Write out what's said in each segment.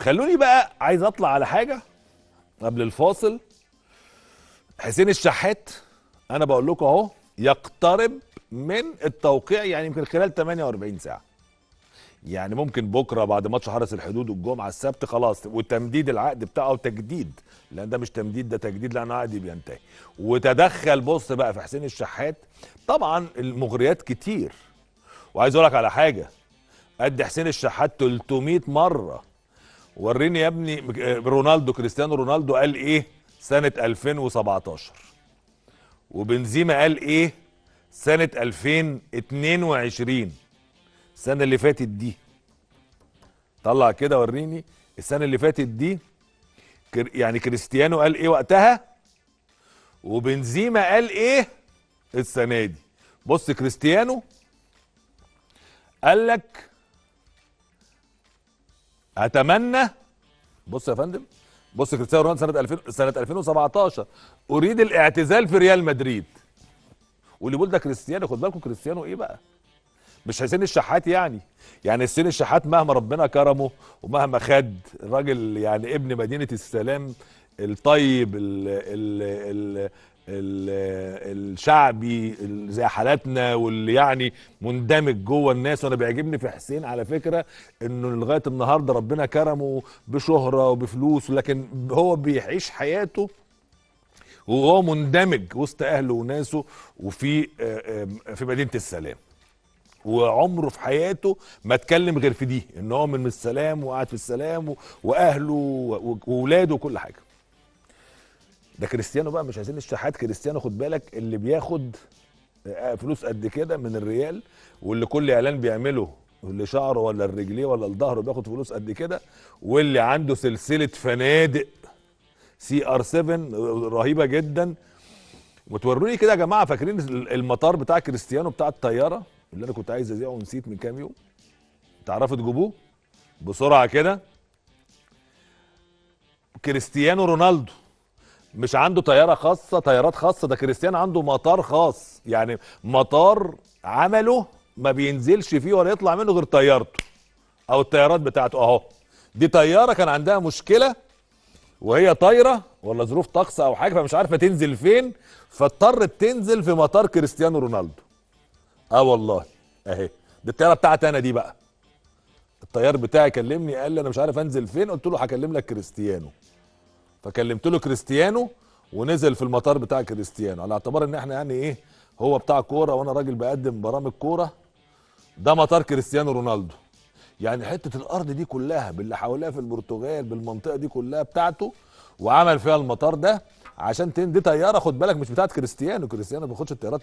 خلوني بقى عايز اطلع على حاجه قبل الفاصل. حسين الشحات انا بقول لكم اهو يقترب من التوقيع، يعني يمكن خلال 48 ساعه، يعني ممكن بكره بعد ماتش حرس الحدود والجمعه السبت خلاص، وتمديد العقد بتاعه تجديد، لان ده مش تمديد ده تجديد، لان عقدي بينتهي. وتدخل بص بقى في حسين الشحات، طبعا المغريات كتير، وعايز اقول لك على حاجه، قد حسين الشحات 300 مره. وريني يا ابني رونالدو، كريستيانو رونالدو قال ايه سنه 2017، وبنزيما قال ايه سنه 2022، السنه اللي فاتت دي. طلع كده وريني السنه اللي فاتت دي، يعني كريستيانو قال ايه وقتها، وبنزيما قال ايه السنه دي. بص كريستيانو قال لك اتمنى، بص يا فندم، بص كريستيانو رونالدو سنه 2017 اريد الاعتزال في ريال مدريد. واللي بيقول ده كريستيانو، خد بالكم كريستيانو ايه بقى، مش حسين الشحات يعني حسين الشحات مهما ربنا كرمه ومهما خد الراجل، يعني ابن مدينة السلام الطيب ال الشعبي زي حالاتنا، واللي يعني مندمج جوه الناس. وانا بيعجبني في حسين على فكرة انه لغاية النهاردة ربنا كرمه بشهرة وبفلوس، لكن هو بيعيش حياته وهو مندمج وسط اهله وناسه وفي في مدينة السلام. وعمره في حياته ما اتكلم غير في دي، ان هو من السلام وقاعد في السلام واهله واولاده وكل حاجه. ده كريستيانو بقى، مش حسين الشحات. كريستيانو خد بالك اللي بياخد فلوس قد كده من الريال، واللي كل اعلان بيعمله اللي شعره ولا الرجليه ولا الظهر بياخد فلوس قد كده، واللي عنده سلسله فنادق CR7 رهيبه جدا. وتوروني كده يا جماعه، فاكرين المطار بتاع كريستيانو بتاع الطياره اللي انا كنت عايز اذيعه ونسيت من كام يوم؟ تعرفوا تجيبوه بسرعه كده؟ كريستيانو رونالدو مش عنده طياره خاصه، طيارات خاصه، ده كريستيانو عنده مطار خاص، يعني مطار عمله ما بينزلش فيه ولا يطلع منه غير طيارته او الطيارات بتاعته اهو. دي طياره كان عندها مشكله وهي طايره، ولا ظروف طقس او حاجه فمش عارفه تنزل فين، فاضطرت تنزل في مطار كريستيانو رونالدو. اه والله اهي دي الطياره بتاعتي انا دي بقى. الطيار بتاعي كلمني قال لي انا مش عارف انزل فين، قلت له هكلم لك كريستيانو، فكلمت له كريستيانو ونزل في المطار بتاع كريستيانو، على اعتبار ان احنا يعني ايه، هو بتاع كوره وانا راجل بقدم برامج كوره. ده مطار كريستيانو رونالدو، يعني حته الارض دي كلها باللي حواليها في البرتغال بالمنطقه دي كلها بتاعته، وعمل فيها المطار ده عشان دي طياره خد بالك مش بتاعت كريستيانو. كريستيانو ما بياخدش الطيارات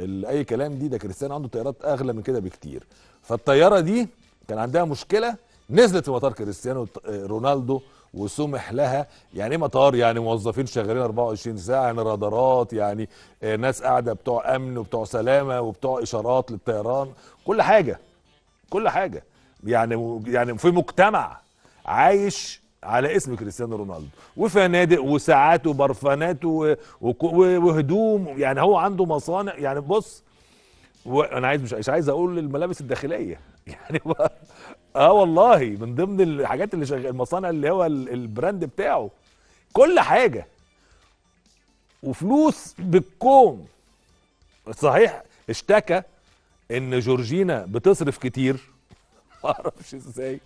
اي كلام دي، ده كريستيانو عنده طيارات اغلى من كده بكتير. فالطياره دي كان عندها مشكله، نزلت في مطار كريستيانو رونالدو وسمح لها. يعني ايه مطار؟ يعني موظفين شغالين 24 ساعه، يعني رادارات، يعني ناس قاعده بتوع امن وبتوع سلامه وبتوع اشارات للطيران، كل حاجه كل حاجه. يعني في مجتمع عايش على اسم كريستيانو رونالدو، وفنادق وساعات وبرفانات وهدوم، يعني هو عنده مصانع. يعني بص، انا عايز مش عايز اقول الملابس الداخليه يعني اه والله من ضمن الحاجات اللي شغال المصانع اللي هو البراند بتاعه، كل حاجه وفلوس بالكوم. صحيح اشتكى ان جورجينا بتصرف كتير ما اعرفش ازاي،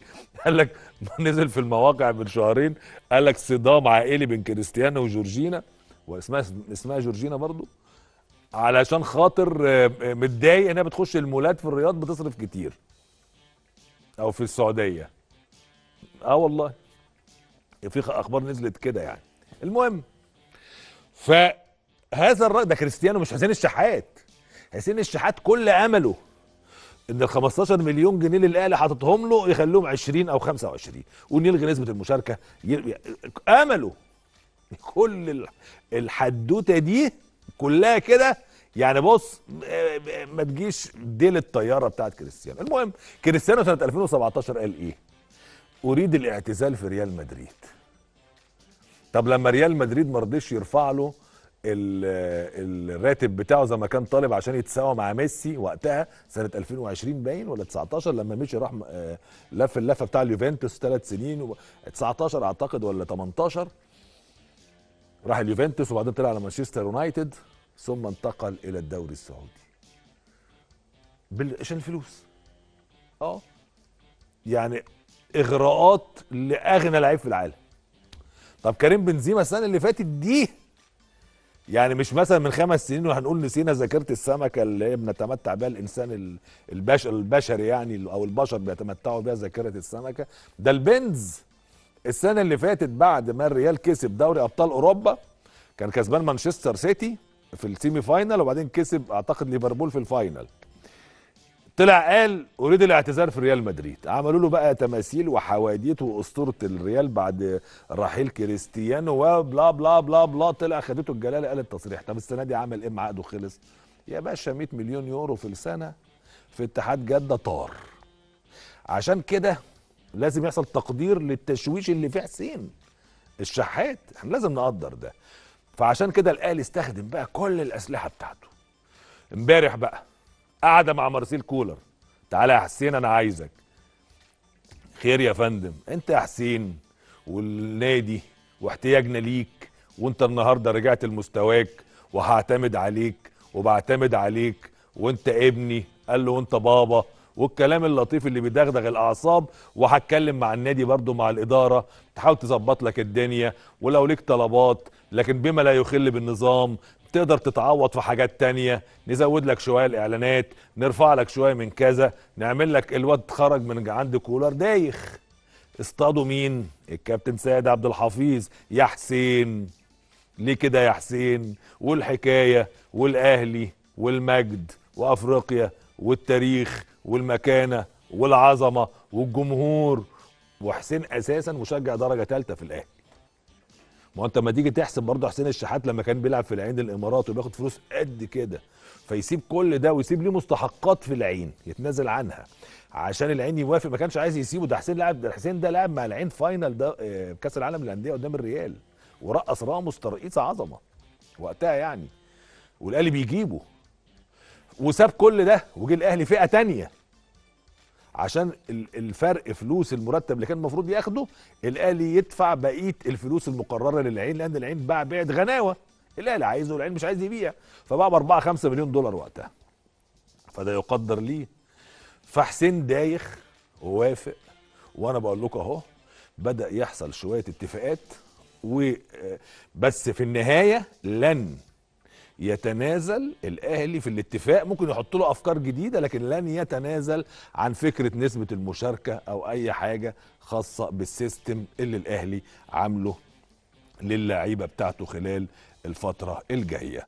قال لك نزل في المواقع من شهرين، قال لك صدام عائلي بين كريستيانو وجورجينا، اسمها جورجينا برضو، علشان خاطر متضايق انها بتخش المولات في الرياض بتصرف كتير، او في السعوديه. اه والله في اخبار نزلت كده يعني. المهم، فهذا الراجل ده كريستيانو مش حسين الشحات. حسين الشحات كل امله ان ال 15 مليون جنيه اللي الاهلي حاططهم له يخلوهم 20 او 25، وان يلغي نسبه المشاركه. امله كل الحدوته دي كلها كده. يعني بص ما تجيش ديل الطياره بتاعت كريستيانو. المهم كريستيانو سنه 2017 قال ايه؟ اريد الاعتزال في ريال مدريد. طب لما ريال مدريد ما رضيش يرفع له الراتب بتاعه زي ما كان طالب عشان يتساوى مع ميسي وقتها سنه 2020 باين ولا 19 لما مشي راح لف اللفه بتاع اليوفنتوس 3 سنين 19 اعتقد ولا 18 راح اليوفنتوس وبعدين طلع على مانشستر يونايتد ثم انتقل الى الدوري السعودي عشان الفلوس. يعني اغراءات لاغنى لعيب في العالم. طب كريم بنزيما السنه اللي فاتت دي يعني مش مثلا من 5 سنين وهنقول نسينا ذاكره السمكه اللي هي بنتمتع بها الانسان البشري يعني او البشر بيتمتعوا بها ذاكره السمكه. ده البنز السنه اللي فاتت بعد ما الريال كسب دوري ابطال اوروبا كان كسبان مانشستر سيتي في السيمي فاينال وبعدين كسب اعتقد ليفربول في الفاينال. طلع قال اريد الاعتذار في ريال مدريد. عملوا له بقى تماثيل وحواديت واسطوره الريال بعد رحيل كريستيانو وبلا بلا بلا بلا. طلع خدته الجلاله قال التصريح. طب السنه دي عمل ايه مع عقده خلص؟ يا باشا 100 مليون يورو في السنه في اتحاد جده طار. عشان كده لازم يحصل تقدير للتشويش اللي فيه حسين الشحات. احنا لازم نقدر ده. فعشان كده الاهلي استخدم بقى كل الاسلحه بتاعته. امبارح بقى قاعده مع مارسيل كولر. تعالى يا حسين انا عايزك. خير يا فندم. انت يا حسين والنادي واحتياجنا ليك وانت النهارده رجعت لمستواك وهعتمد عليك وبعتمد عليك وانت ابني. قال له وانت بابا والكلام اللطيف اللي بيدغدغ الاعصاب. وهتكلم مع النادي برضو مع الاداره تحاول تظبط لك الدنيا ولو ليك طلبات لكن بما لا يخل بالنظام تقدر تتعوض في حاجات تانية. نزود لك شوية الإعلانات نرفع لك شوية من كذا نعمل لك. الواد خرج من عند كولر دايخ. اصطادوا مين؟ الكابتن سيد عبد الحفيظ. يا حسين ليه كده يا حسين؟ والحكاية والأهلي والمجد وأفريقيا والتاريخ والمكانة والعظمة والجمهور. وحسين أساسا مشجع درجة ثالثة في الأهلي. ما انت لما تيجي تحسب برضه حسين الشحات لما كان بيلعب في العين الامارات وبياخد فلوس قد كده فيسيب كل ده ويسيب ليه مستحقات في العين يتنازل عنها عشان العين يوافق. ما كانش عايز يسيبه. ده حسين لعب. ده حسين ده لعب مع العين فاينل ده كاس العالم للانديه قدام الريال ورقص راموس ترقيصه عظمه وقتها يعني والاهلي بيجيبه وساب كل ده وجه الاهلي فئه تانيه عشان الفرق فلوس المرتب اللي كان المفروض ياخده الاهلي يدفع بقيه الفلوس المقرره للعين لان العين باع بيعه غناوه. الاهلي عايزه والعين مش عايز يبيع فباع ب 4 5 مليون دولار وقتها. فده يقدر ليه. فحسين دايخ ووافق وانا بقول لكم اهو بدا يحصل شويه اتفاقات وبس في النهايه لن يتنازل الاهلي في الاتفاق. ممكن يحط له افكار جديده لكن لن يتنازل عن فكره نسبه المشاركه او اي حاجه خاصه بالسيستم اللي الاهلي عامله للعيبه بتاعته خلال الفتره الجايه.